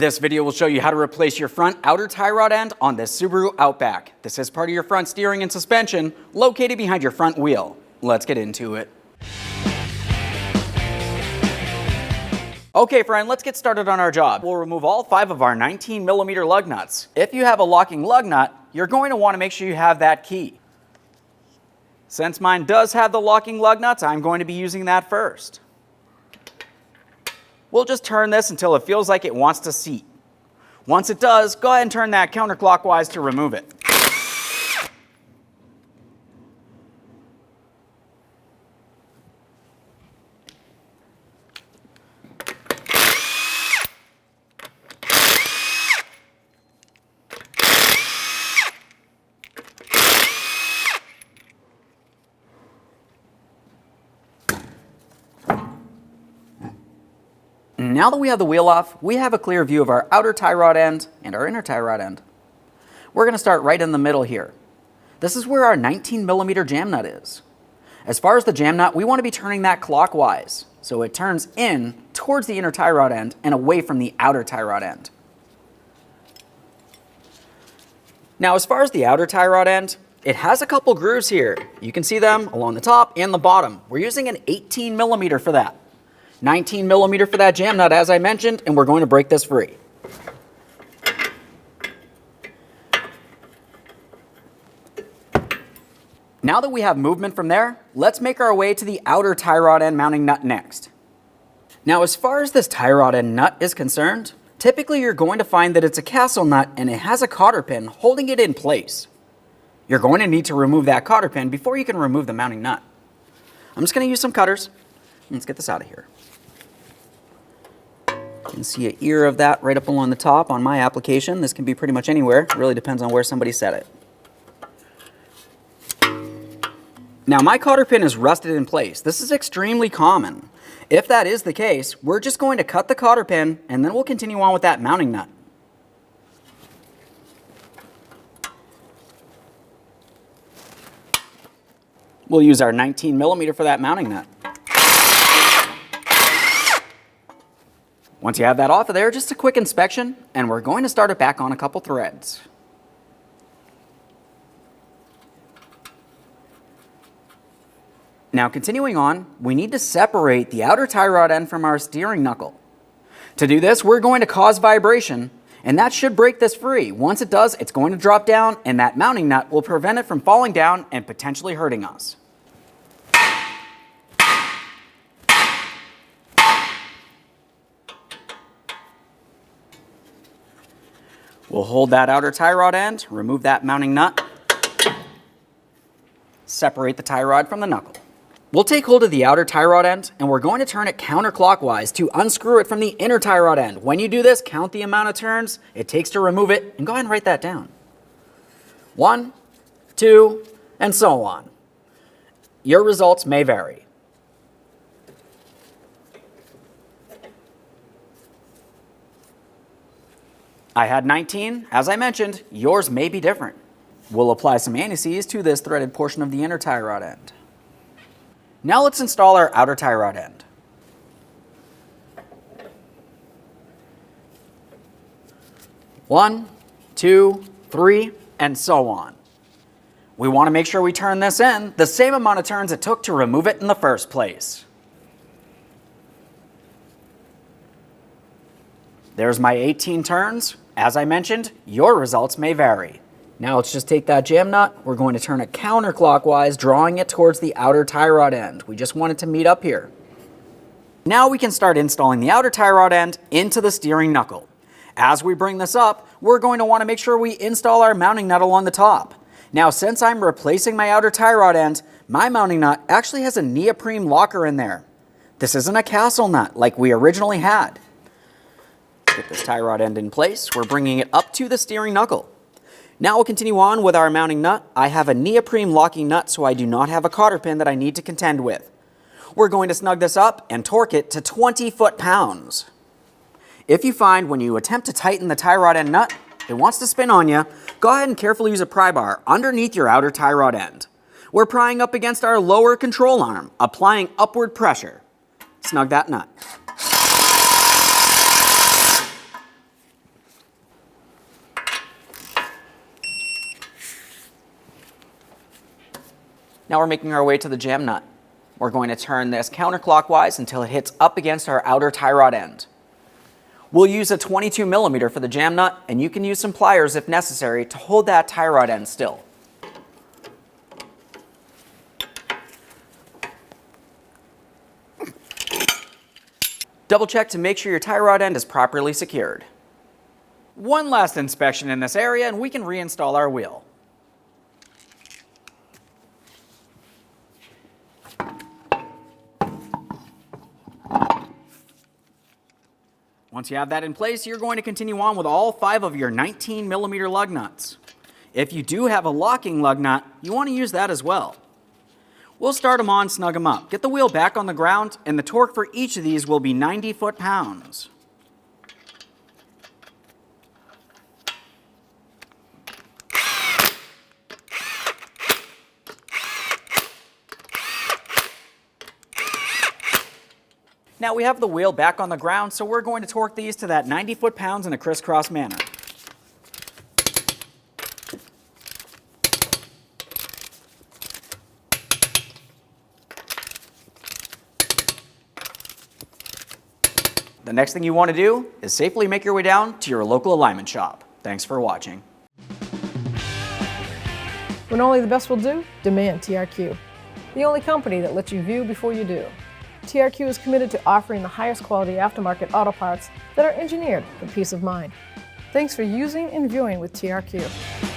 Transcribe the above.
This video will show you how to replace your front outer tie rod end on this Subaru Outback. This is part of your front steering and suspension, located behind your front wheel. Let's get into it. Okay friend, let's get started on our job. We'll remove all 5 of our 19mm lug nuts. If you have a locking lug nut, you're going to want to make sure you have that key. Since mine does have the locking lug nuts, I'm going to be using that first. We'll just turn this until it feels like it wants to seat. Once it does, go ahead and turn that counterclockwise to remove it. Now that we have the wheel off, we have a clear view of our outer tie rod end and our inner tie rod end. We're going to start right in the middle here. This is where our 19mm jam nut is. As far as the jam nut, we want to be turning that clockwise, so it turns in towards the inner tie rod end and away from the outer tie rod end. Now as far as the outer tie rod end, it has a couple grooves here. You can see them along the top and the bottom. We're using an 18mm for that. 19mm for that jam nut, as I mentioned, and we're going to break this free. Now that we have movement from there, let's make our way to the outer tie rod end mounting nut next. Now, as far as this tie rod end nut is concerned, typically you're going to find that it's a castle nut and it has a cotter pin holding it in place. You're going to need to remove that cotter pin before you can remove the mounting nut. I'm just going to use some cutters. Let's get this out of here. You can see an ear of that right up along the top on my application. This can be pretty much anywhere. It really depends on where somebody set it. Now my cotter pin is rusted in place. This is extremely common. If that is the case, we're just going to cut the cotter pin and then we'll continue on with that mounting nut. We'll use our 19mm for that mounting nut. Once you have that off of there, just a quick inspection, and we're going to start it back on a couple threads. Now continuing on, we need to separate the outer tie rod end from our steering knuckle. To do this, we're going to cause vibration, and that should break this free. Once it does, it's going to drop down, and that mounting nut will prevent it from falling down and potentially hurting us. We'll hold that outer tie rod end, remove that mounting nut, separate the tie rod from the knuckle. We'll take hold of the outer tie rod end and we're going to turn it counterclockwise to unscrew it from the inner tie rod end. When you do this, count the amount of turns it takes to remove it and go ahead and write that down. 1, 2, and so on. Your results may vary. I had 19. As I mentioned, yours may be different. We'll apply some anti-seize to this threaded portion of the inner tie rod end. Now let's install our outer tie rod end. One, 2, 3, and so on. We want to make sure we turn this in the same amount of turns it took to remove it in the first place. There's my 18 turns. As I mentioned, your results may vary. Now let's just take that jam nut. We're going to turn it counterclockwise, drawing it towards the outer tie rod end. We just want it to meet up here. Now we can start installing the outer tie rod end into the steering knuckle. As we bring this up, we're going to want to make sure we install our mounting nut along the top. Now since I'm replacing my outer tie rod end, my mounting nut actually has a neoprene locker in there. This isn't a castle nut like we originally had. Get this tie rod end in place. We're bringing it up to the steering knuckle. Now we'll continue on with our mounting nut. I have a neoprene locking nut, so I do not have a cotter pin that I need to contend with. We're going to snug this up and torque it to 20 foot-pounds. If you find when you attempt to tighten the tie rod end nut, it wants to spin on you, go ahead and carefully use a pry bar underneath your outer tie rod end. We're prying up against our lower control arm, applying upward pressure. Snug that nut. Now we're making our way to the jam nut. We're going to turn this counterclockwise until it hits up against our outer tie rod end. We'll use a 22 millimeter for the jam nut, and you can use some pliers if necessary to hold that tie rod end still. Double check to make sure your tie rod end is properly secured. One last inspection in this area and we can reinstall our wheel. Once you have that in place, you're going to continue on with all 5 of your 19 millimeter lug nuts. If you do have a locking lug nut, you want to use that as well. We'll start them on, snug them up. Get the wheel back on the ground, and the torque for each of these will be 90 foot-pounds. Now we have the wheel back on the ground, so we're going to torque these to that 90 foot-pounds in a crisscross manner. The next thing you want to do is safely make your way down to your local alignment shop. Thanks for watching. When only the best will do, demand TRQ. The only company that lets you view before you do. TRQ is committed to offering the highest quality aftermarket auto parts that are engineered for peace of mind. Thanks for using and viewing with TRQ.